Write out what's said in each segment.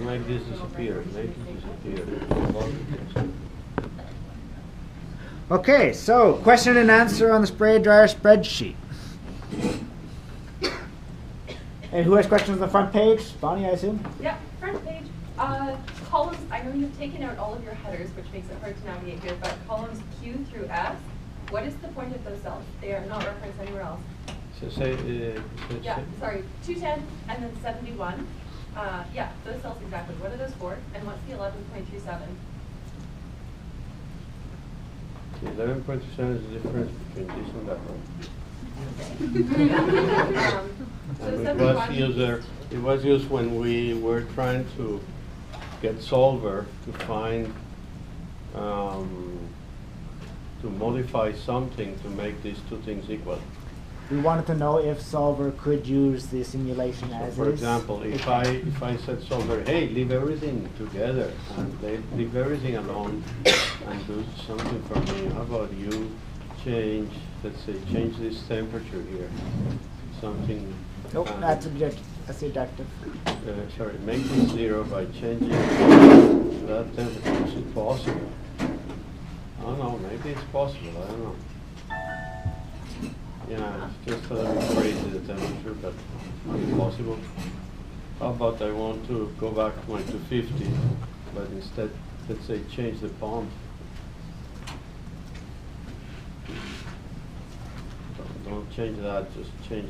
make this disappear. Make it disappear. Okay, so question and answer on the spray dryer spreadsheet. And who has questions on the front page? Bonnie, I assume? Yeah, front page. Columns, I know you've taken out all of your headers, which makes it hard to navigate here, but columns Q through S, what is the point of those cells? They are not referenced anywhere else. So say, Yeah, sorry, 210 and then 71. Yeah, those cells exactly. What are those for? And what's the 11.37? the 11.27 is the difference between this and that one. So it was used when we were trying to get solver to find to modify something to make these two things equal. We wanted to know if solver could use the simulation as For is. example, if I said solver, hey, leave everything together and leave everything alone and do something for me, how about you change, let's say, change this temperature here, something. Nope, that's objective. That's the objective. Sorry, make this 0 by changing that temperature. Is it possible? I don't know, maybe it's possible, I don't know. Yeah, it's just a little crazy, the temperature, but it's possible. How about I want to go back to my 250, but instead, let's say, change the pump. Don't change that, just change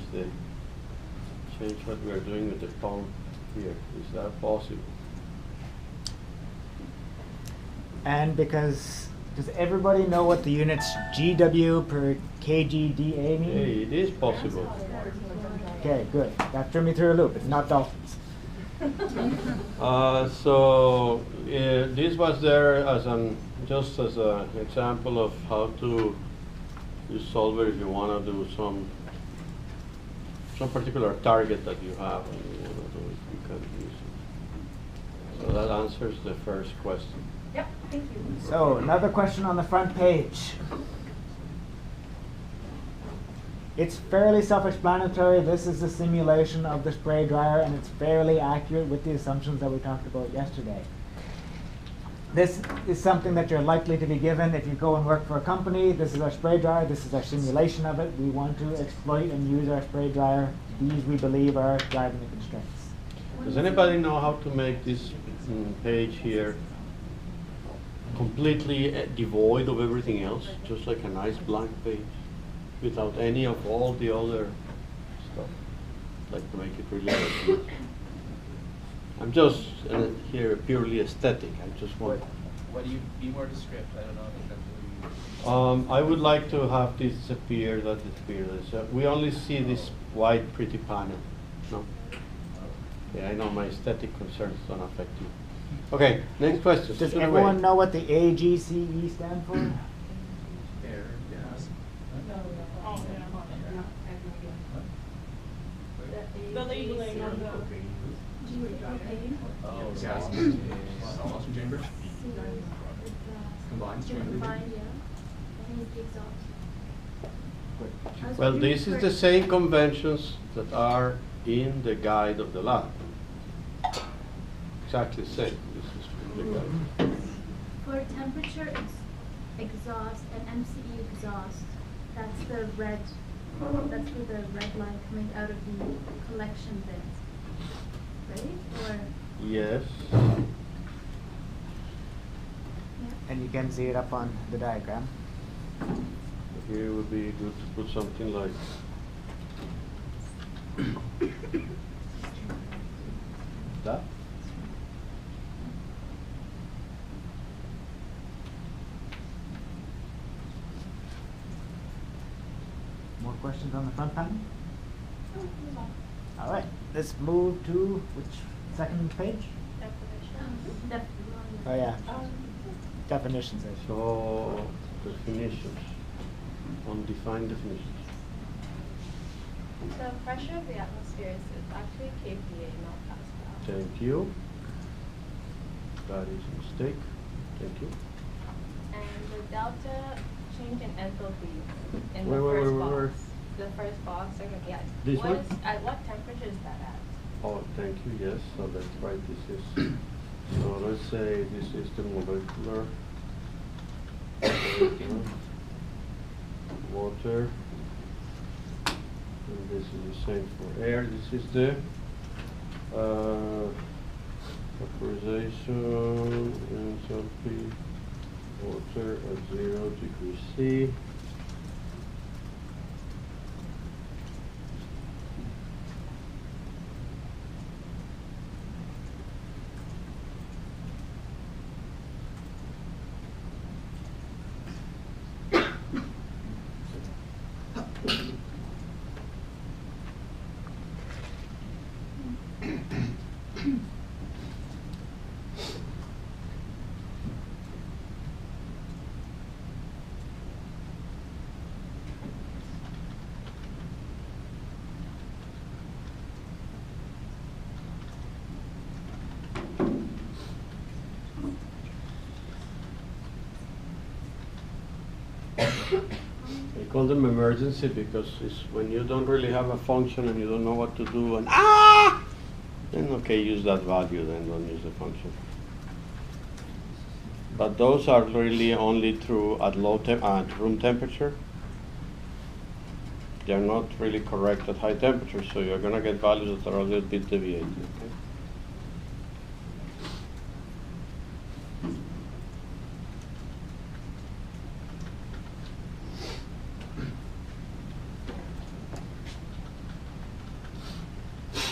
what we are doing with the pump here. Is that possible? And because does everybody know what the units GW per kgDA mean? Hey, it is possible. Okay, good. That threw me through a loop. It's not dolphins. This was there as just as an example of how to use solver if you want to do some particular target that you have and you want to do it, you can use it. So that answers the first question. Yep, thank you. So another question on the front page. It's fairly self-explanatory. This is a simulation of the spray dryer, and it's fairly accurate with the assumptions that we talked about yesterday. This is something that you're likely to be given if you go and work for a company. This is our spray dryer. This is our simulation of it. We want to exploit and use our spray dryer. These, we believe, are driving the constraints. Does anybody know how to make this page here completely devoid of everything else? Just like a nice blank page without any of all the other stuff. Like to make it really I'm just here purely aesthetic. I just want. What do you be more descriptive? I don't know if that's what you. I would like to have this disappear. That disappears. We only see this white pretty panel. No. Yeah, I know my aesthetic concerns don't affect you. Okay, next question. Does everyone know what the AGCE stand for? Air, gas. The labeling of the Oh, gas. Combustion chamber. Combined chamber. Well, this is the same conventions that are in the guide of the lab. Exactly the same. This is from the guide. For temperature exhaust and MCE exhaust, that's the red. That's where the red line coming out of the collection bit, right? Or Yes. And you can see it up on the diagram. Here would be good to put something like that. More questions on the front panel? All right, let's move to which second page? Oh yeah, definitions. So, definitions. Undefined definitions. The pressure of the atmosphere is actually kPa, not Pascal. Thank you. That is a mistake. Thank you. And the delta change in enthalpy in Where? the first box. Okay, yeah. This one? At what temperature is that at? Oh, thank you, yes, so let's write this is, so let's say this is the molecular water, and this is the same for air. This is the vaporization enthalpy water at 0 degrees C. We call them emergency because it's when you don't really have a function and you don't know what to do and then okay, use that value, then don't use the function. But those are really only true at room temperature. They're not really correct at high temperature, so you're going to get values that are a little bit deviated. Okay?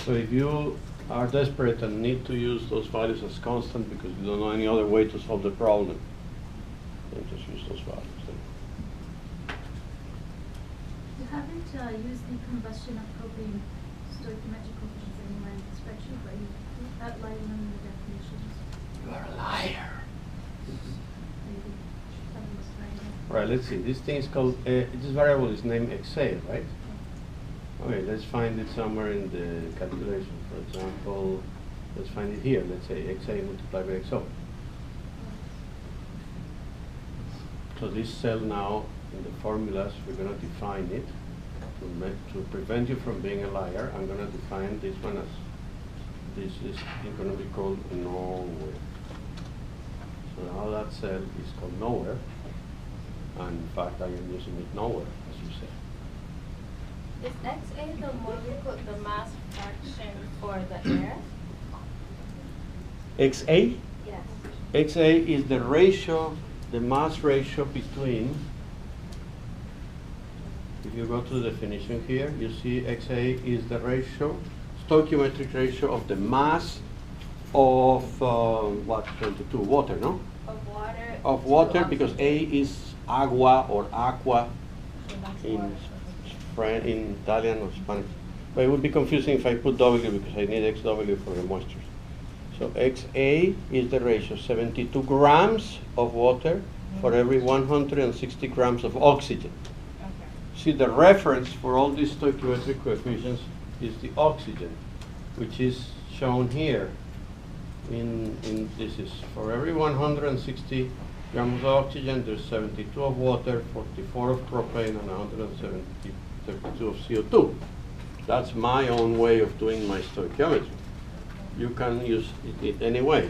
So if you are desperate and need to use those values as constant because you don't know any other way to solve the problem, then just use those values. You haven't used the combustion of propane stoichiometric coefficients anywhere in the spreadsheet, but you outlined them in the definitions. You are a liar. Maybe something was right. Right, let's see. This thing is called, this variable is named XA, right? Okay, let's find it somewhere in the calculation. For example, let's find it here. Let's say XA multiplied by XO. So this cell now, in the formulas, we're going to define it. To prevent you from being a liar, I'm going to define this one as, this is going to be called nowhere. So now that cell is called nowhere. And in fact, I am using it nowhere, as you say. Is XA the molecule, the mass fraction for the air? XA? Yes. XA is the ratio, the mass ratio between, if you go to the definition here, you see XA is the ratio, stoichiometric ratio of the mass of, what, 22, water, no? Of water. Of water, to because A oxygen. is agua or aqua So that's in, water. in Italian or Spanish. But it would be confusing if I put W because I need XW for the moisture. So XA is the ratio, 72 grams of water for every 160 grams of oxygen. Okay. See, the reference for all these stoichiometric coefficients is the oxygen, which is shown here. This is for every 160 grams of oxygen, there's 72 of water, 44 of propane, and 132 of CO2. That's my own way of doing my stoichiometry. You can use it any way.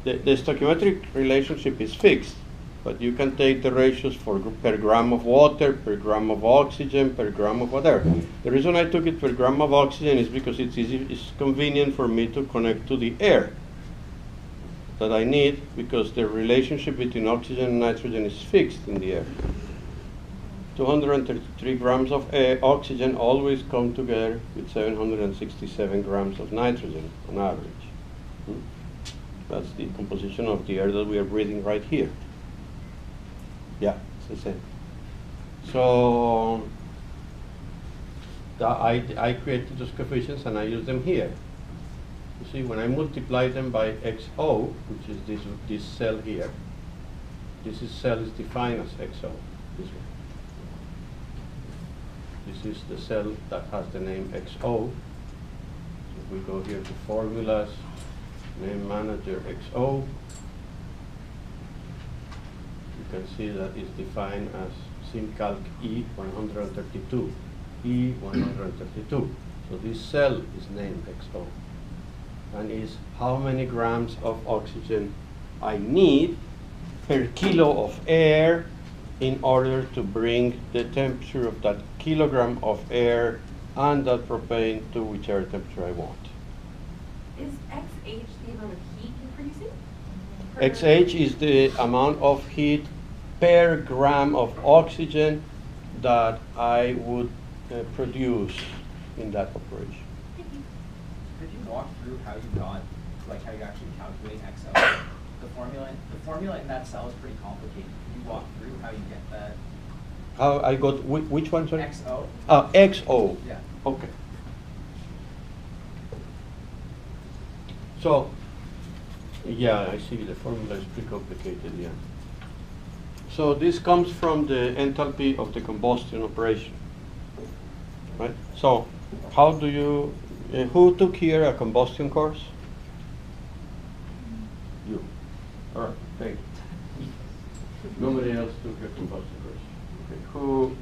The stoichiometric relationship is fixed, but you can take the ratios for per gram of water, per gram of oxygen, per gram of whatever. The reason I took it per gram of oxygen is because it's convenient for me to connect to the air that I need, because the relationship between oxygen and nitrogen is fixed in the air. 233 grams of oxygen always come together with 767 grams of nitrogen on average. That's the composition of the air that we are breathing right here. Yeah, it's the same. So I created those coefficients and I use them here. You see, when I multiply them by XO, which is this cell here, this cell is defined as XO, this one. This is the cell that has the name XO. So if we go here to formulas, name manager XO, you can see that it's defined as SimCalc E132. E132. So this cell is named XO. and is how many grams of oxygen I need per kilo of air in order to bring the temperature of that kilogram of air and that propane to whichever temperature I want. Is XH the amount of heat you're producing? XH is the amount of heat per gram of oxygen that I would produce in that operation. Could you walk through how you got, like how you actually calculate XO? The formula in that cell is pretty complicated. Could you walk through how you get that? How I got, which one, sorry? XO? XO. Yeah. Okay. So, yeah, I see the formula is pretty complicated, yeah. So this comes from the enthalpy of the combustion operation, right? So how do you, who took here a combustion course? You. All right, thank you. Nobody else took a combustion course. Okay. Who,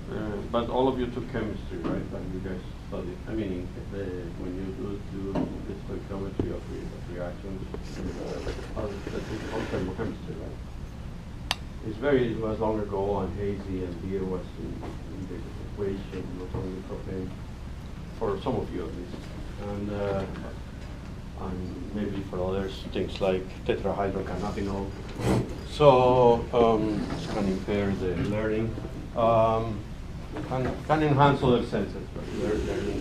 but all of you took chemistry, right? And you guys studied, I mean, when you do the stoichiometry of reactions, on thermochemistry, right? It was long ago, and hazy, and beer was in the equation, not only propane, for some of you at least. And maybe for others, things like tetrahydrocannabinol. So it can impair the learning, can enhance other senses, but learning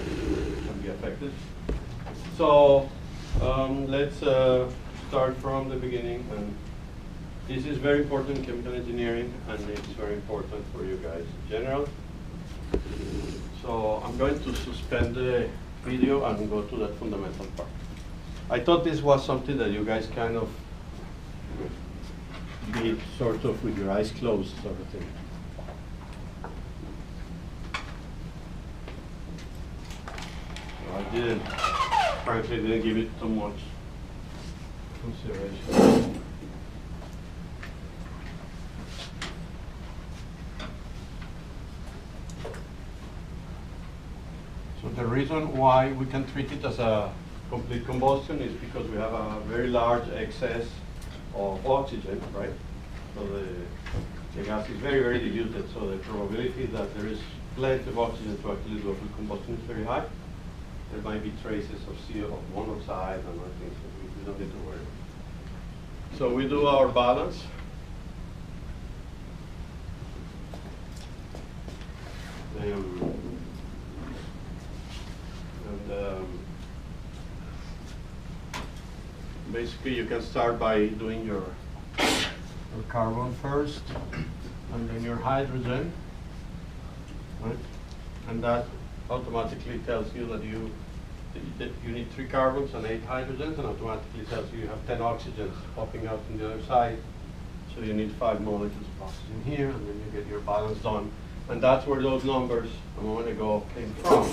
can be affected. So let's start from the beginning. And this is very important in chemical engineering, and it's very important for you guys in general. So I'm going to suspend the video and go to that fundamental part. I thought this was something that you guys kind of did sort of with your eyes closed sort of thing. So I frankly didn't give it too much consideration. So the reason why we can treat it as a complete combustion is because we have a very large excess of oxygen, right? So the gas is very, very diluted, so the probability that there is plenty of oxygen to actually do a full combustion is very high. There might be traces of CO monoxide and other things that we don't need to worry about. So we do our balance. Basically, you can start by doing your carbon first, and then your hydrogen, right? And that automatically tells you that you need 3 carbons and 8 hydrogens, and automatically tells you have 10 oxygens popping out on the other side. So you need 5 molecules of oxygen here, and then you get your balance done. And that's where those numbers a moment ago came from.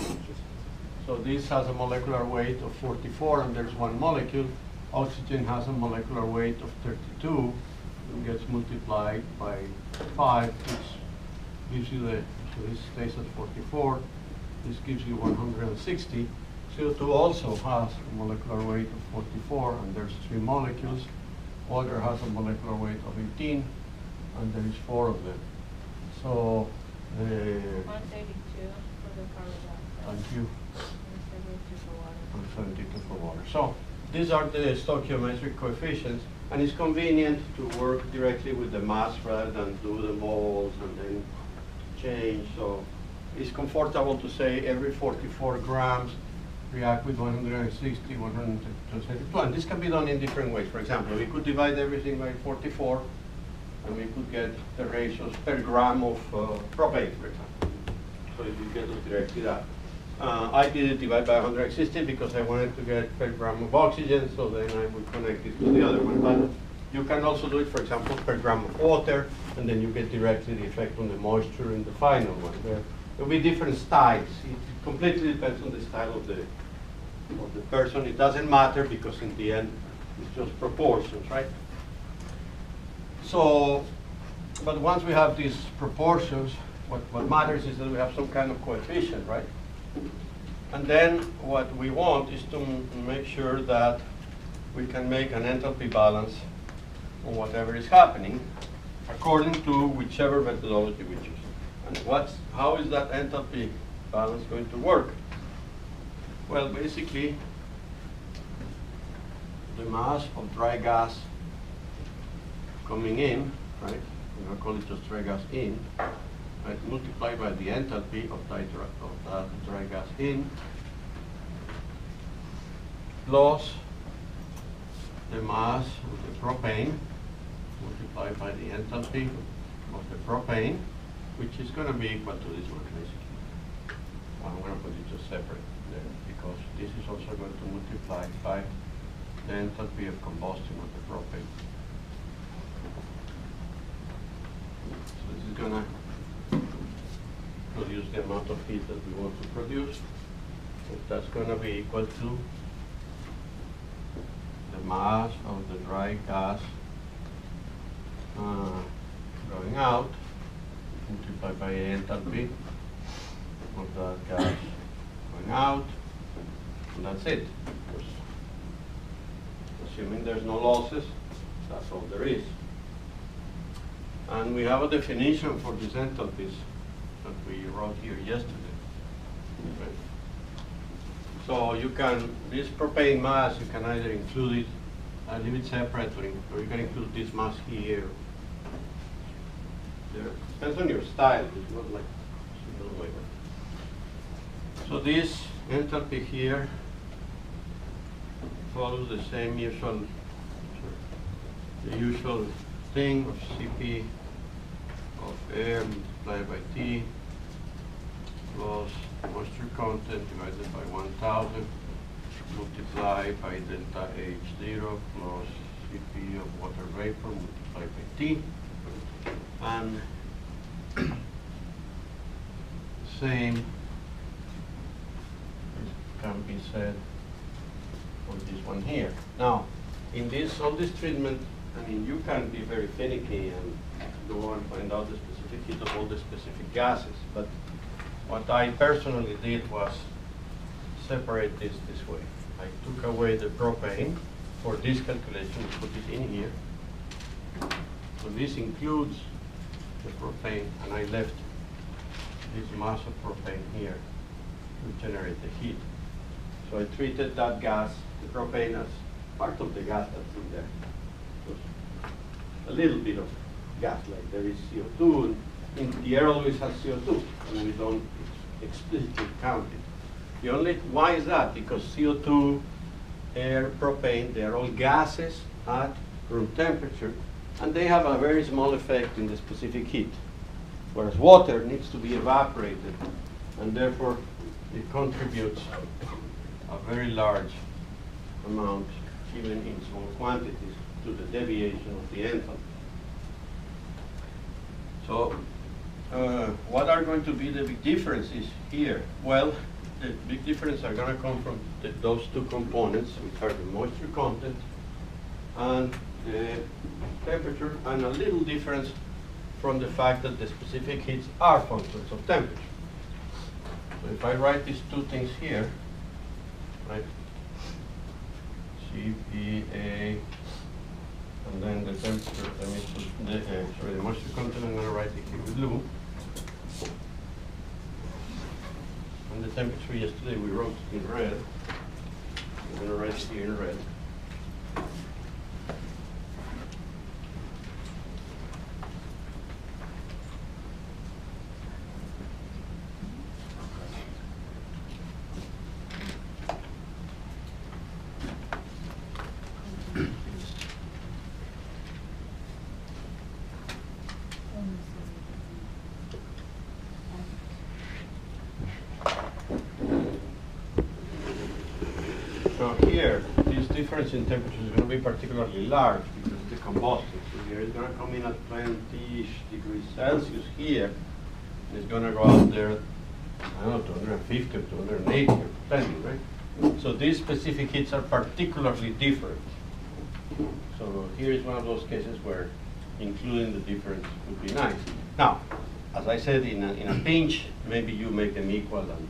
So this has a molecular weight of 44, and there's 1 molecule. Oxygen has a molecular weight of 32, and gets multiplied by 5, which gives you so this stays at 44. This gives you 160. CO2 also has a molecular weight of 44, and there's 3 molecules. Water has a molecular weight of 18, and there is 4 of them. So 132 for the carbon dioxide. Thank you. And 72 for water. 72 for water. So these are the stoichiometric coefficients, and it's convenient to work directly with the mass rather than do the moles and then change. So it's comfortable to say every 44 grams react with 160, 172, and this can be done in different ways. For example, we could divide everything by 44, and we could get the ratios per gram of propane, for example. So if you get it directly that. I did it divide by 160 because I wanted to get per gram of oxygen, so then I would connect it to the other one. But you can also do it, for example, per gram of water, and then you get directly the effect on the moisture in the final one. There will be different styles. It completely depends on the style of the person. It doesn't matter because in the end, it's just proportions, right? So, but once we have these proportions, what matters is that we have some kind of coefficient, right? And then what we want is to make sure that we can make an enthalpy balance on whatever is happening according to whichever methodology we choose. And how is that enthalpy balance going to work? Well, basically, the mass of dry gas coming in, right? I'm going to call it just dry gas in, right? Multiplied by the enthalpy of that dry gas in, plus the mass of the propane multiplied by the enthalpy of the propane, which is going to be equal to this one, basically. I'm going to put it just separate there, because this is also going to multiply by the enthalpy of combustion of the propane. So this is going to produce the amount of heat that we want to produce. So that's going to be equal to the mass of the dry gas going out multiplied by the enthalpy of that gas going out, and that's it. Just assuming there's no losses, that's all there is. And we have a definition for these enthalpies that we wrote here yesterday. Okay. So you can, this propane mass, you can either include it, leave it separate, or you can include this mass here. There. Depends on your style, it's not like single way. So this enthalpy here follows the same usual thing of Cp of air multiplied by T plus moisture content divided by 1000 multiplied by delta H0 plus Cp of water vapor multiplied by T, and same can be said for this one here. Now, in all this treatment, I mean, you can be very finicky and go and find out the specific heat of all the specific gases, but what I personally did was separate this way. I took away the propane for this calculation, put it in here. So this includes the propane, and I left this mass of propane here to generate the heat. So I treated that gas, the propane, as part of the gas that's in there. Just a little bit of gas, like there is CO2, and the air always has CO2, and we don't explicitly count it. Why is that? Because CO2, air, propane, they are all gases at room temperature, and they have a very small effect in the specific heat. Whereas water needs to be evaporated, and therefore it contributes a very large amount, even in small quantities, to the deviation of the enthalpy. So what are going to be the big differences here? Well, the big differences are going to come from those two components, which are the moisture content and the temperature, and a little difference from the fact that the specific heats are functions of temperature. So if I write these two things here, right, CPA, and then the temperature, the moisture content, I'm going to write it here with blue. And the temperature yesterday we wrote in red. I'm going to write it here in red. So here, this difference in temperature is going to be particularly large because of the combustion. So here it's going to come in at 20-ish degrees Celsius here, and it's going to go out there, I don't know, 250 or 280 or depending, right? So these specific heats are particularly different. So here is one of those cases where including the difference would be nice. Now, as I said, in a pinch, maybe you make them equal and